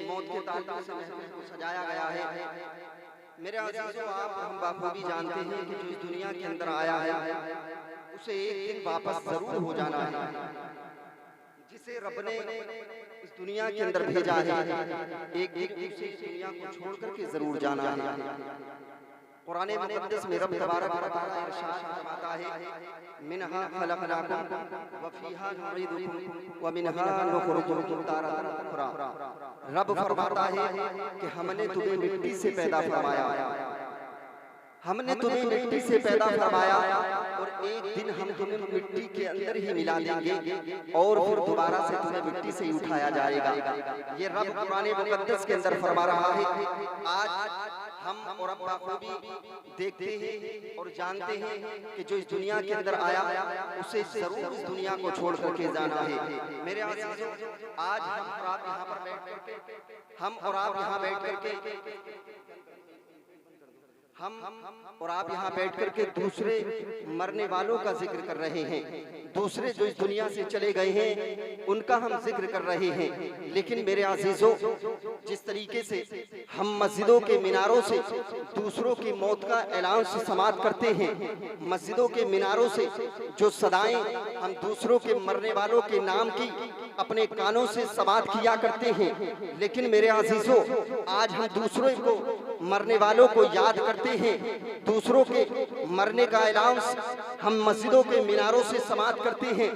मौत के ताल्लुक से महफिल को सजाया गया है। मेरे अज़ीज़ों, आप हम बाखूबी जानते हैं कि जो इस दुनिया के अंदर आया है उसे एक दिन वापस जरूर हो जाना है। जिसे रब ने इस दुनिया के अंदर भेजा है एक दिन उसे इस दुनिया को छोड़ करके जरूर जाना है। कुरान मुक़द्दस में रब तबारक व तआला इरशाद फरमाता है, मिनहा खलक़नाकुम व फीहा नुईदुकुम व मिनहा नुखरिजुकुम तारतन उखरा। रब फरमाता है कि हमने तुम्हें मिट्टी से पैदा फरमाया, हमने तुम्हें मिट्टी से पैदा फरमाया और एक दिन हम तुम्हें मिट्टी के अंदर ही मिला देंगे और फिर दोबारा से तुम्हें मिट्टी से उठाया जाएगा। ये रब कुरान मुक़द्दस के अंदर फरमा रहा है। आज हम और अब बाखूबी देखते हैं और जानते हैं कि जो इस दुनिया के अंदर आया उसे जरूर इस दुनिया को छोड़ करके जाना है। मेरे अज़ीज़ों, आज हम और आप यहाँ पर बैठ करके हम और आप यहाँ बैठ करके दूसरे मरने वालों का जिक्र कर रहे हैं, दूसरे जो इस दुनिया से चले गए हैं उनका हम जिक्र कर रहे हैं। लेकिन मेरे अज़ीज़ों, जिस तरीके से हम मस्जिदों के मीनारों से दूसरों की मौत का ऐलान से समाअत करते हैं, मस्जिदों के मीनारों से जो सदाएं हम दूसरों के मरने वालों के नाम की अपने कानों से समाअत किया करते हैं, लेकिन मेरे अज़ीज़ों, आज हम दूसरों को मरने वालों को याद करते हैं, दूसरों के मरने का ऐलान हम मस्जिदों के मीनारों से समाअत करते हैं।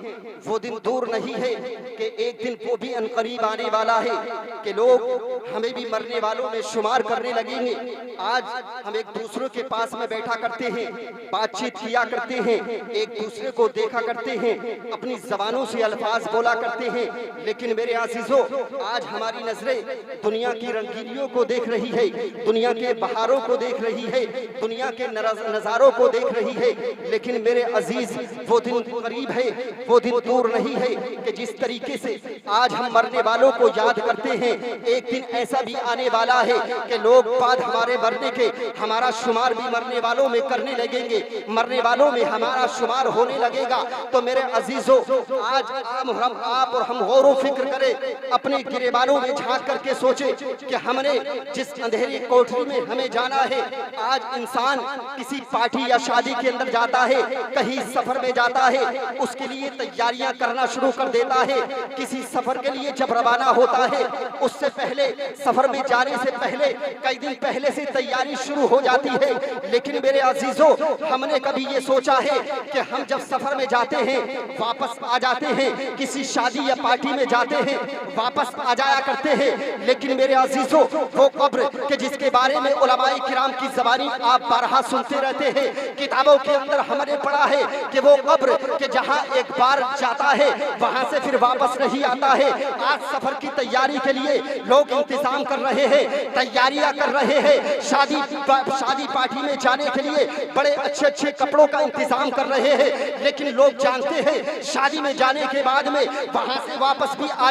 वो दिन दूर नहीं है कि एक दिन वो भी अनकरीब आने वाला है कि लोग हमें भी मरने वालों में शुमार करने लगेंगे। आज हम एक दूसरे के पास में बैठा करते हैं, बातचीत किया करते हैं, एक दूसरे को देखा करते हैं, अपनी जबानों से अल्फाज बोला करते हैं, लेकिन मेरे अज़ीज़ों, आज हमारी नजरें दुनिया की रंगीनियों को देख रही है, दुनिया के बहारों को देख रही है, दुनिया के नज़ारों को देख रही है। लेकिन मेरे अजीज, वो दिन करीब है, वो दिन दूर नहीं है कि जिस तरीके से आज हम मरने वालों को याद करते हैं, एक दिन ऐसा भी आने वाला है कि लोग बाद हमारे मरने के हमारा शुमार भी मरने वालों में करने लगेंगे, मरने वालों में हमारा शुमार होने लगेगा। तो मेरे अजीजों, आज आप और हम गौर व फिक्र करें, अपने गिरेबानों में झांक करके सोचे कि हमने जिस अंधेरी कोठरी में हमें जाना है, आज इंसान किसी पार्टी या शादी के अंदर जाता है, कहीं सफर में जाता है, उसके लिए तैयारियां करना शुरू कर देता है। किसी सफर के लिए जब रवाना होता है, उससे पहले, सफर में जाने से पहले कई दिन पहले से तैयारी शुरू हो जाती है। लेकिन मेरे अजीजों, हमने कभी ये सोचा है कि हम जब सफर में जाते हैं, वापस आ जाते हैं, किसी शादी या पार्टी में जाते हैं, वापस आ जाया करते हैं। लेकिन मेरे अजीजों, वो कब्र के जिसके बारे में उलमाए किराम की ज़बानी आप बारहा सुनते रहते हैं, किताबों के अंदर हमने पढ़ा है कि वो कब्र के जहां एक बार जाता है वहां से फिर वापस नहीं आता है। आज सफर की तैयारी के लिए लोग इंतजाम कर रहे हैं, तैयारियां कर रहे हैं, शादी पार्टी में जाने के लिए बड़े अच्छे अच्छे कपड़ों का इंतजाम कर रहे हैं। लेकिन लोग जानते हैं शादी में जाने के बाद में वहां से वापस भी आ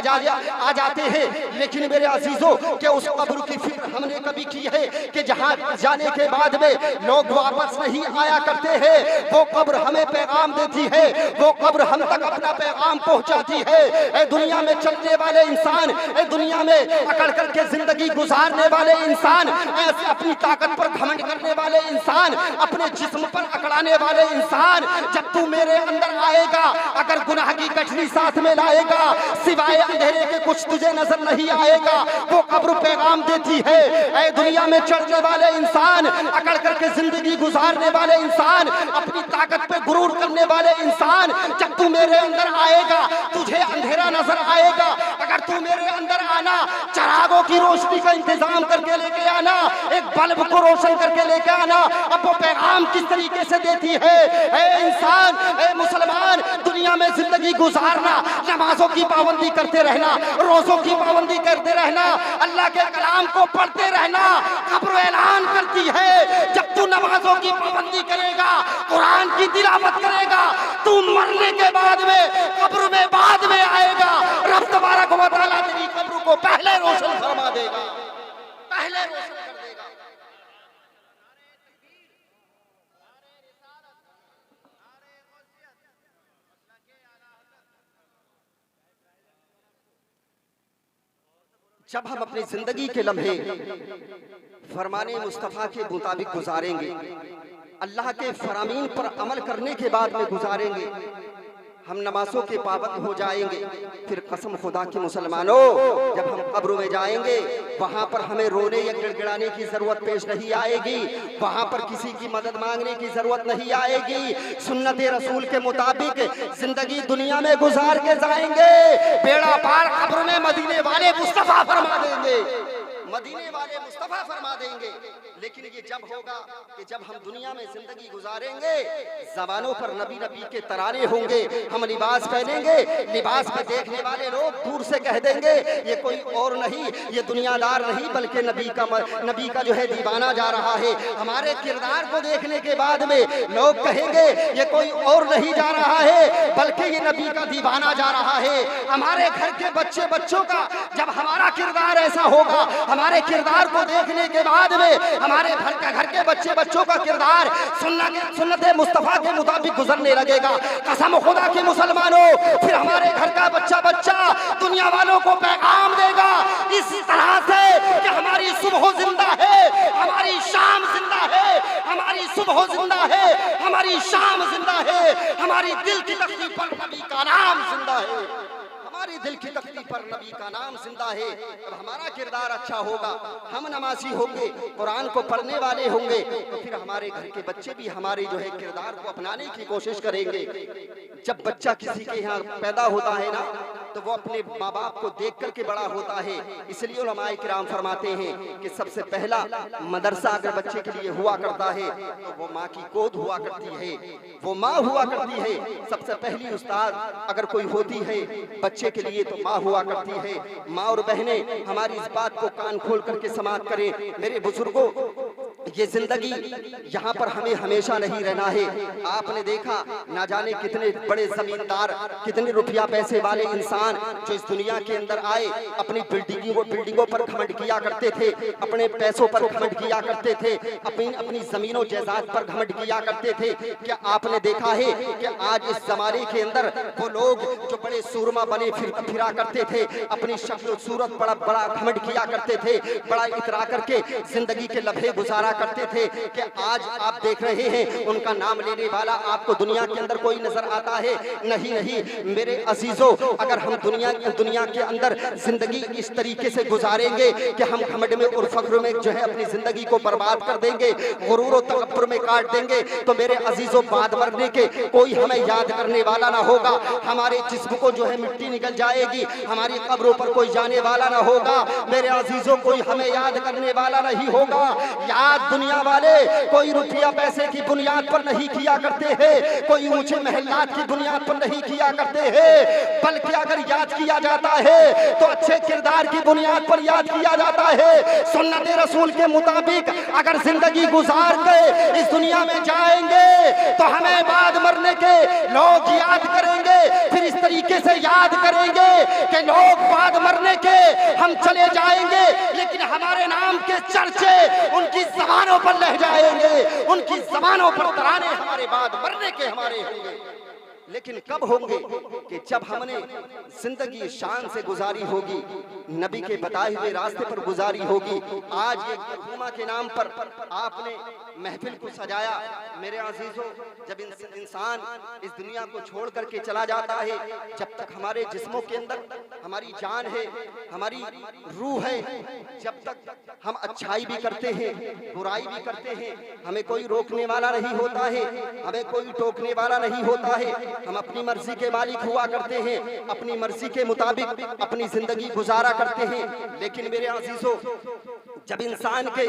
जाते हैं। लेकिन मेरे अजीजों, कि उस कब्र की फिक्र हमने कभी की है कि जहां जाने के बाद में लोग वापस नहीं आया करते हैं? वो कब्र हमें पैगाम देती है, वो कब्र हम तक अपना पैगाम पहुंचाती है। ए दुनिया में चलने वाले इंसान, ए दुनिया में अकड़ करके जिंदगी गुजारने वाले इंसान, ऐसे अपनी ताकत पर घमंड करने वाले इंसान, अपने जिस्म पर अकड़ाने वाले इंसान, जब तू मेरे अंदर आएगा, अगर गुनाह की कठरी साथ में लाएगा, सिवाय अंधेरे के कुछ तुझे नजर नहीं आएगा। वो कब्र पैगाम देती है। ए दुनिया में चलने वाले इंसान, अकड़ करके जिंदगी गुजारने वाले इंसान, अपनी ताकत पे गुरूर करने वाले इंसान, जब तू मेरे अंदर आएगा तुझे अंधेरा नजर आएगा। अगर तू मेरे अंदर आना, चरागों की रोशनी का इंतजाम करके लेके आना, एक बल्ब को रोशन करके लेके आना। अब वो पैगाम किस तरीके से देती है? ए इंसान, ए मुसलमान, दुनिया में जिंदगी गुजारना, नमाजों की पाबंदी करते रहना, रोजों की पाबंदी करते रहना, अल्लाह के कलाम को पढ़ते रहना। कब्र ऐलान करती है, जब तू नमाजों की पाबंदी करेगा, कुरान की तिलावत करेगा, तू मरने के बाद में कब्र में बाद में आएगा, रब तबारक व तआला तेरी कब्र को पहले रोशन फरमा देगा, पहले रोशन कर देगा। जब हम अपनी जिंदगी के लम्हे फरमाने मुस्तफ़ा के मुताबिक गुजारेंगे, अल्लाह के फरामीन पर अमल करने के बाद में गुजारेंगे, हम नमाजों के पाबंद हो जाएंगे। फिर कसम खुदा की मुसलमानों, जब हम कब्र में जाएंगे वहां पर हमें रोने या गिड़गिड़ाने की जरूरत पेश नहीं आएगी, वहां पर किसी की मदद मांगने की जरूरत नहीं आएगी। सुन्नत रसूल के मुताबिक जिंदगी दुनिया में गुजार के जाएंगे, बेड़ा पार कब्र में मदीने वाले मुस्तफा फरमा देंगे, मदीने वाले मुस्तफा फरमा देंगे। लेकिन ये जब होगा कि जब हम दुनिया में जिंदगी गुजारेंगे, जबानों पर नबी नबी के तराने होंगे, हम लिबास पहनेंगे, लिबास में देखने वाले लोग दूर से कह देंगे ये कोई और नहीं, ये दुनियादार नहीं बल्कि नबी का जो है दीवाना जा रहा है। हमारे किरदार को देखने के बाद में लोग कहेंगे ये कोई और नहीं जा रहा है बल्कि ये नबी का दीवाना जा रहा है। हमारे घर के बच्चों का जब हमारा किरदार ऐसा होगा, हमारे किरदार को देखने के बाद में हमारे घर के बच्चों का किरदार सुन्नत मुस्तफा के मुताबिक गुजरने लगेगा। कसम खुदा के मुसलमानों, फिर हमारे घर का बच्चा दुनिया वालों को पैगाम देगा इस तरह से कि हमारी सुबह जिंदा है, हमारी शाम जिंदा है, हमारी सुबह जिंदा है, हमारी शाम जिंदा है, हमारी दिल की तकलीफ पर नबी का नाम जिंदा है, हमारी दिल की तकलीफ पर नबी का नाम जिंदा है। अब हमारा किरदार अच्छा होगा, हम नमाजी होंगे, कुरान को पढ़ने वाले होंगे, तो फिर हमारे घर के बच्चे भी हमारे जो है किरदार को अपनाने की कोशिश करेंगे। जब बच्चा किसी के यहाँ पैदा होता है ना, तो वो अपने माँ बाप को देख करके बड़ा होता है। इसलिए उलमाए किराम फरमाते हैं कि सबसे पहला मदरसा अगर बच्चे के लिए हुआ करता है तो वो माँ की गोद हुआ करती है, वो माँ हुआ करती है। सबसे पहली उस्ताद अगर कोई होती है बच्चे के लिए तो माँ हुआ करती है। माँ और बहनें हमारी इस बात को कान खोल करके समाप्त करें। मेरे बुजुर्गों, ये जिंदगी यहाँ पर हमें हमेशा नहीं रहना है। आपने देखा ना जाने कितने बड़े जमींदार, कितने रुपया पैसे वाले इंसान जो इस दुनिया के अंदर आए, अपनी बिल्डिंगों पर घमंड किया करते थे, अपने पैसों पर घमंड किया करते थे, अपनी जमीनों जायदाद पर घमंड किया करते थे। क्या आपने देखा है कि आज इस जमाने के अंदर वो लोग जो बड़े सूरमा बने फिरा करते थे, अपनी शक्ल सूरत बड़ा घमंड किया करते थे, बड़ा इतरा करके जिंदगी के लम्हे गुजारा करते थे, कि आज आप देख रहे हैं उनका नाम लेने वाला आपको दुनिया के अंदर कोई नजर आता है? नहीं मेरे अजीजों, अगर हम दुनिया के अंदर जिंदगी इस तरीके से गुजारेंगे कि हम घमंड में और फख्र में जो है अपनी जिंदगी को बर्बाद कर देंगे, गुरूर और तकब्बुर में काट देंगे, तो मेरे अजीजों बाद मरने के कोई हमें याद करने वाला ना होगा। हमारे जिस्म को जो है मिट्टी निकल जाएगी, हमारी कब्रों पर कोई जाने वाला ना होगा। मेरे अजीजों, कोई हमें याद करने वाला नहीं होगा। याद दुनिया वाले कोई रुपया पैसे की बुनियाद पर नहीं किया करते हैं, कोई ऊंचे महलात की बुनियाद पर नहीं किया करते हैं, बल्कि अगर याद किया जाता है तो अच्छे किरदार की बुनियाद पर याद किया जाता है। सुन्नत रसूल के मुताबिक अगर जिंदगी गुजार के इस दुनिया में जाएंगे तो हमें बाद मरने के लोग याद करेंगे। फिर इस तरीके से याद करेंगे कि लोग बाद मरने के हम चले जाएंगे, लेकिन हमारे नाम के चर्चे उनकी ज़बानों पर लह जाएंगे, उनकी ज़बानों पर तराने हमारे बाद मरने के हमारे होंगे। लेकिन कब होंगे? कि जब हमने जिंदगी शान से गुजारी होगी, नबी के बताए हुए रास्ते पर गुजारी होगी। आज ये मरहुमा के नाम पर आपने महफिल को सजाया। मेरे अजीजों, जब इंसान इस दुनिया को छोड़ करके चला जाता है, जब तक हमारे जिस्मों के अंदर हमारी जान है, हमारी रूह है, जब तक हम अच्छाई भी करते हैं, बुराई भी करते हैं, हमें कोई रोकने वाला नहीं होता है, हमें कोई टोकने वाला नहीं होता है। हम अपनी मर्जी के मालिक हुआ करते हैं, अपनी मर्जी के मुताबिक अपनी जिंदगी गुजारा करते हैं। लेकिन मेरे अजीजों, जब इंसान के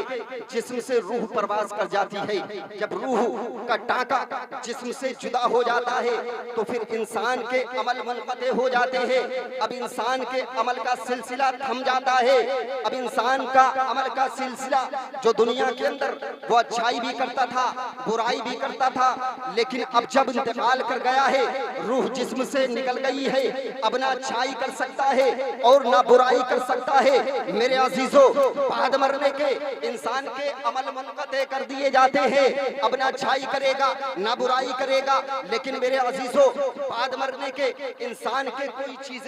जिस्म से रूह परवास कर जाती है, जब रूह का टाका जिस्म से जुदा हो जाता है, तो फिर इंसान के अमल मुनक़ते हो जाते हैं। अब इंसान के अमल का सिलसिला थम जाता है। अब इंसान का अमल का सिलसिला जो दुनिया के अंदर वो अच्छाई भी करता था, बुराई भी करता था, लेकिन अब जब इंतकाल कर गया है, रूह जिस्म से निकल गई है, अब ना अच्छाई कर सकता है और ना बुराई कर सकता है। मेरे अजीजों, बाद मरने के इंसान के अमल मुनक़ते कर दिए जाते हैं। अब ना अच्छाई करेगा ना बुराई करेगा, लेकिन मेरे अजीजों बाद मरने के इंसान के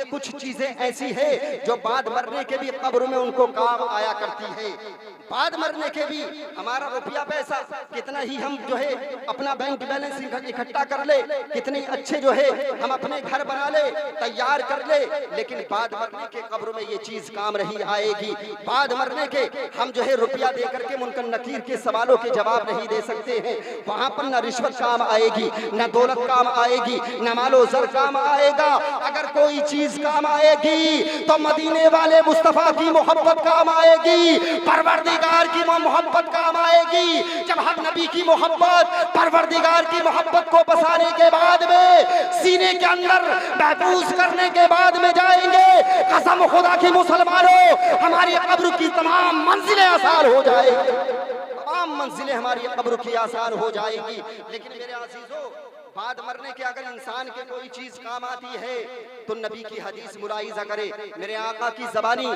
कुछ चीजें ऐसी है जो बाद मरने के भी कब्र में उनको काम आया करती है। बाद मरने के भी हमारा रुपया पैसा कितना ही हम जो है अपना बैंक बैलेंस इकट्ठा कर ले, कितने अच्छे जो है हम अपने घर बना ले, तैयार कर ले, लेकिन बाद मरने के कब्र में ये चीज काम नहीं आएगी। बाद मरने के हम जो है रुपया दे करके मुनकर नकीर के सवालों के जवाब नहीं दे सकते हैं। वहां पर न रिश्वत काम आएगी, न दौलत काम आएगी, न मालो जर काम आएगा। अगर कोई चीज काम आएगी तो मदीने वाले मुस्तफा की मोहब्बत काम आएगी, परवरदिगार की मोहब्बत काम आएगी। जब हम नबी की मोहब्बत, परवरदिगार की मोहब्बत को बसाने के बाद में सीने के अंदर महफूज करने के बाद में जाएंगे, कसम खुदा की मुसलमानों हमारी कब्र की तमाम मंजिलें आसान हो जाएगी, तमाम मंजिलें हमारी कब्र की आसान हो जाएगी। लेकिन मेरे अजीजों बाद मरने के अगर इंसान के कोई चीज काम आती है तो नबी की हदीस मुलाहिजा करे, मेरे आका की ज़बानी,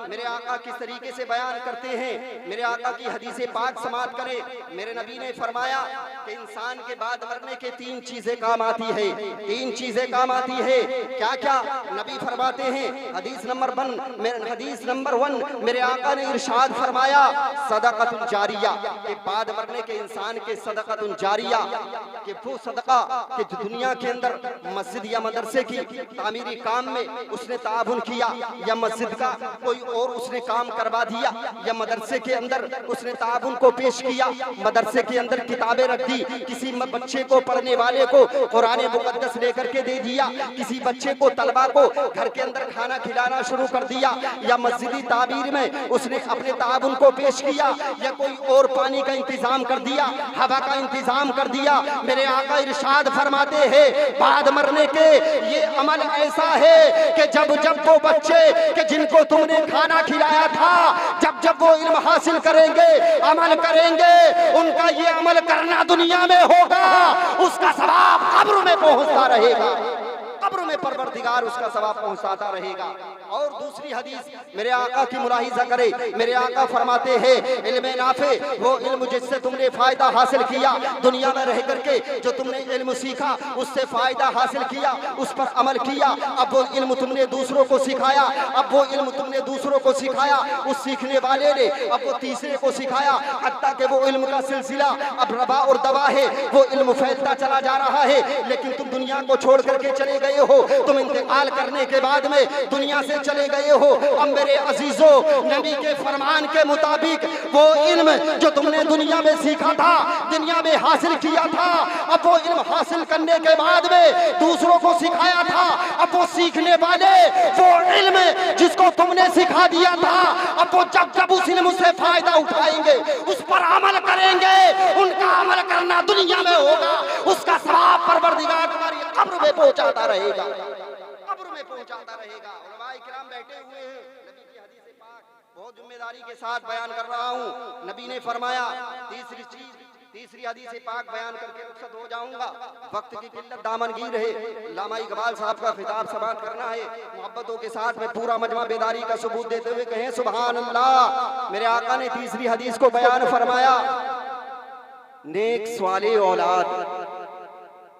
मेरे आका किस तरीके से बयान करते हैं, मेरे आका की हदीसे पाक समात करे। मेरे नबी ने फरमाया कि इंसान के बाद मरने के 3 चीजें काम आती है, 3 चीजें काम आती है। क्या क्या नबी फरमाते हैं? हदीस नंबर 1 मेरे आका ने इरशाद फरमाया सदक़तुन जारिया, कि बाद मरने के इंसान के सदक़तुन जारिया, कि वो सदका कि दुनिया के अंदर मस्जिद या मदरसे की तामीरी काम में उसने ताउन किया, या मस्जिद का कोई और उसने काम करवा दिया, या मदरसे के अंदर उसने ताउन को पेश किया, मदरसे के अंदर किताबें रख दी, किसी बच्चे को पढ़ने वाले को कुरान मुक़द्दस लेकर के दे दिया, किसी बच्चे को तलबा को घर के अंदर खाना खिलाना शुरू कर दिया, या मस्जिदी ताबीर में उसने अपने ताउन को पेश किया, या कोई और पानी का इंतजाम कर दिया, हवा का इंतजाम कर दिया। मेरे आका इरशाद फरमाते हैं बाद मरने के ये अमल ऐसा है कि जब जब वो बच्चे कि जिनको तुमने खाना खिलाया था, जब जब वो इल्म हासिल करेंगे, अमल करेंगे, उनका ये अमल करना दुनिया में होगा, उसका सवाब कब्र में पहुंचता रहेगा, कब्र में परवरदिगार उसका सवाब पहुंचाता रहेगा। और दूसरी हदीस मेरे आका की मुलाहिजा करे, मेरे आका फरमाते हैं इल्म नाफे, वो इल्म जिससे तुमने फायदा हासिल किया दुनिया में रह करके, जो तुमने इल्म सीखा उससे फायदा हासिल किया, उस पर अमल किया, अब वो इल्म तुमने दूसरों को सिखाया, अब वो इल्म तुमने दूसरों को सिखाया, उस सीखने वाले ने अब वो तीसरे को सिखाया, हत्ता कि वो इल्म का सिलसिला अब रबा और दवा है, वो इल्म फैलता चला जा रहा है। लेकिन तुम दुनिया को छोड़ करके चले गए हो, तुम इंतकाल करने के बाद में दुनिया से चले गए हो। अब मेरे अजीजों नबी के फरमान के मुताबिक वो इल्म जो तुमने दुनिया में सीखा था, दुनिया में हासिल किया था, अब वो इल्म हासिल करने के बाद में दूसरों को सिखाया था, अब वो सीखने वाले वो इल्म जिसको तुमने सिखा दिया था, अब वो जब जब उस इल्म से फायदा उठाएंगे, उस पर अमल करेंगे, उनका अमल करना दुनिया में होगा, उसका सवाब परवरदिगार तुम्हारी कब्र में पहुंचाता रहेगा, कब्र में पहुंचाता रहेगा। उलमाए किराम बैठे हुए हैं, नबी की हदीस पाक बहुत जिम्मेदारी के साथ बयान कर रहा हूं। नबी ने फरमाया तीसरी हदीस पाक बयान करके रुखसत हो जाऊंगा, वक्त की किल्लत दामनगीर है, अल्लामा इकबाल साहब का खिताब समाप्त करना है। मोहब्बतों के साथ में पूरा मजमा बेदारी का सबूत देते हुए कहें सुभान अल्लाह। मेरे आका ने तीसरी हदीस को बयान फरमाया, नेक स्वाले औलाद,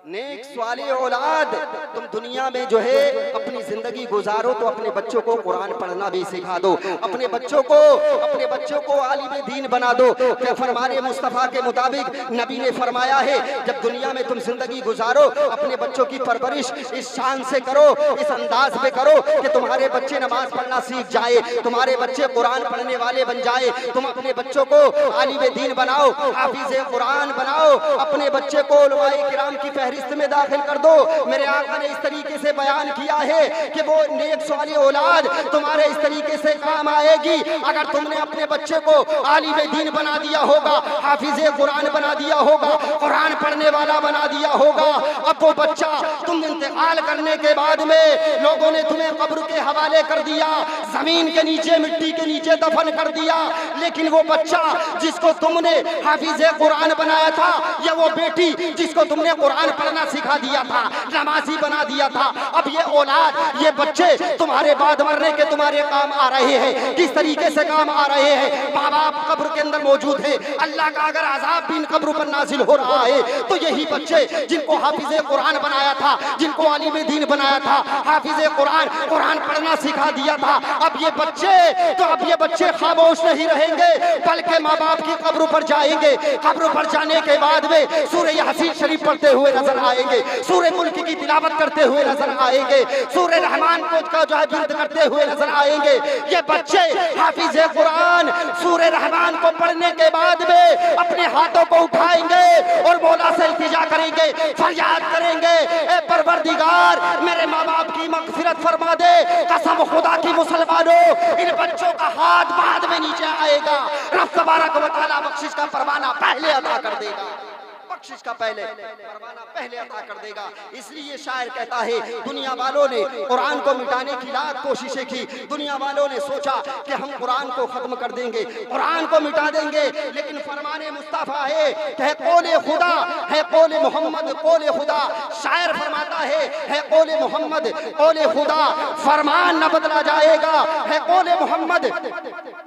नेक स्वाले औलाद, तुम दुनिया में जो है अपनी जिंदगी गुजारो तो अपने बच्चों को कुरान पढ़ना भी सिखा दो, अपने बच्चों को आलिम दीन बना दो। क्या फरमाने मुस्तफ़ा के मुताबिक नबी ने फरमाया है जब दुनिया में तुम जिंदगी गुजारो अपने बच्चों की परवरिश इस शान से करो, इस अंदाज में करो कि तुम्हारे बच्चे नमाज पढ़ना सीख जाए, तुम्हारे बच्चे कुरान पढ़ने वाले बन जाए, तुम अपने बच्चों को आलिम दीन बनाओ, हाफिज़ कुरान बनाओ, अपने बच्चे को उलमाए किराम की फहरिस्त में दाखिल कर दो। मेरे आका ने इस तरीके से बयान किया है कि वो नेक स्वाली औलाद तुम्हारे इस तरीके से काम आएगी अगर तुमने अपने बच्चे को आलिम दीन बना दिया होगा, हाफिज़े कुरान बना दिया होगा, कुरान पढ़ने वाला बना दिया होगा। अब वो बच्चा तुम इंतकाल करने के बाद में लोगों ने तुम्हें कब्र के हवाले कर दिया, जमीन के नीचे मिट्टी के नीचे दफन कर दिया, लेकिन वो बच्चा जिसको तुमने हाफिज़े कुरान बनाया था, या वो बेटी जिसको तुमने कुरान पढ़ना सिखा दिया था, नमाजी बना दिया था। अब ये औलाद, ये बच्चे तुम्हारे बाद मरने के तुम्हारे काम आ रहे हैं। किस तरीके से काम आ रहे हैं? माँ बाप कब्र के अंदर मौजूद है, अल्लाह का अगर अज़ाब भी इन कब्रों पर नाजिल हो रहा है तो यही बच्चे जिनको हाफिज़े कुरान बनाया था, जिनको आलिम दीन बनाया था, हाफिज़े कुरान, कुरान पढ़ना सिखा दिया था, अब ये बच्चे खामोश नहीं रहेंगे, बल्कि माँ बाप की कब्रों पर जाएंगे। कब्रों पर जाने के बाद में सूरह यासीन शरीफ पढ़ते हुए नजर आएंगे, सूरह मुल्क की तिलावत करते हुए नजर आएंगे, सूरह रहमान को जो है विर्द करते हुए नजर आएंगे। ये बच्चे हाफिज़े कुरान सूरह रहमान को पढ़ने के बाद में अपने हाथों को उठाएंगे और मौला से इल्तिजा करेंगे, फरियाद करेंगे, ए परवरदिगार मेरे माँ बाप की मग़फ़िरत फरमा दे। कसम खुदा की मुसलमानों, इन बच्चों का हाथ बाद में नीचे आएगा, रब तबारक व तआला बख्शिश का परवाना पहले अदा कर देगा, बख्शिश का परवाना पहले अता कर देगा। इसलिए शायर कहता है, दुनिया वालों ने कुरान को मिटाने की लाख कोशिशें की, दुनिया वालों ने सोचा कि हम कुरान को खत्म कर देंगे, कुरान को मिटा देंगे, लेकिन फरमाने मुस्तफा है कौले खुदा, है कौले मोहम्मद, कौले खुदा। शायर फरमाता है कौले मोहम्मद, कौले खुदा, फरमान न बदला जाएगा, है कौले मोहम्मद,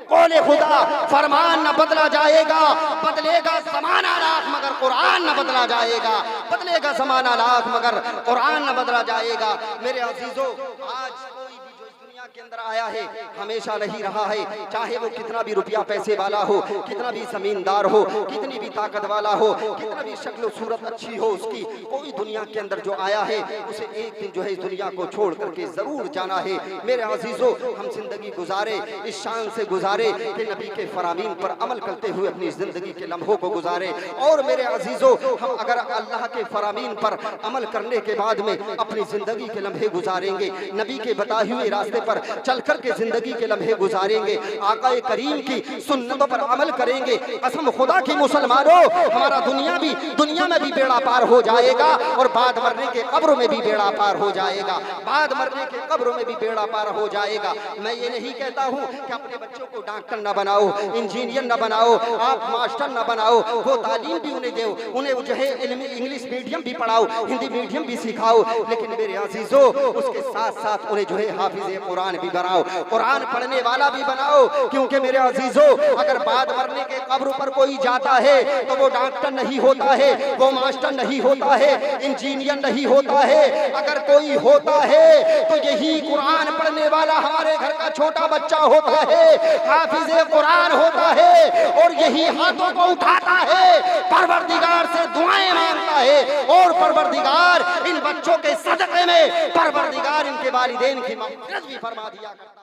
कौले खुदा, फरमान न बदला जाएगा, बदलेगा ज़माना लाख मगर कुरान न बदला जाएगा, बदलेगा ज़माना लाख मगर कुरान न बदला जाएगा। मेरे अजीजों, आज कोई भी जो इस दुनिया के अंदर आया है हमेशा नहीं रहा है, चाहे वो कितना भी रुपया पैसे वाला हो, कितना भी जमींदार हो, कितनी भी ताकत वाला हो, कितना भी शक्ल सूरत अच्छी हो उसकी, कोई दुनिया के अंदर जो आया है उसे एक दिन जो है इस दुनिया को छोड़ करके जरूर जाना है। मेरे अजीजों, हम जिंदगी गुजारे इस शान से गुजारे कि नबी के फरामीन पर अमल करते हुए अपनी जिंदगी के लम्हों को गुजारे। और मेरे अजीजों, हम अगर अल्लाह के फरामीन पर अमल करने के बाद में अपनी जिंदगी के लम्हे गुजारेंगे, नबी के बताए हुए रास्ते पर चल कर के जिंदगी के लम्हे गुजारेंगे, आकाए करीम की सुन्नतों पर अमल करेंगे, कसम खुदा की मुसलमानों, हमारा दुनिया में भी बेड़ा पार हो जाएगा और बाद मरने के कब्रों में भी बेड़ा पार हो जाएगा, बाद मरने के कब्रों में भी बेड़ा पार हो जाएगा। मैं ये नहीं कहता हूँ कि अपने बच्चों को डॉक्टर न बनाओ, इंजीनियर न बनाओ, आप मास्टर न बनाओ, वो तालीम भी उन्हें दो, उन्हें जो है इंग्लिश मीडियम भी पढ़ाओ, हिंदी मीडियम भी सिखाओ, लेकिन मेरे अजीजों उसके साथ साथ उन्हें जो है हाफिज़े कुरान भी बनाओ, कुरान पढ़ने वाला भी बनाओ। क्योंकि मेरे अजीजों, अगर बाद मरने के कब्र पर कोई जाता है तो वो डॉक्टर नहीं होता है, वो मास्टर नहीं होता है, इंजीनियर नहीं होता है, अगर कोई होता है तो यही कुरान पढ़ने वाला हमारे घर का छोटा बच्चा होता है, हाफिज़े कुरान होता है, और यही हाथों को उठाता है, परवरदिगार से दुआएं मांगता है, और परवरदिगार इन बच्चों के सदक़े में परवरदिगार इनके वालिदैन की मग़फ़िरत भी फरमा दिया करता है।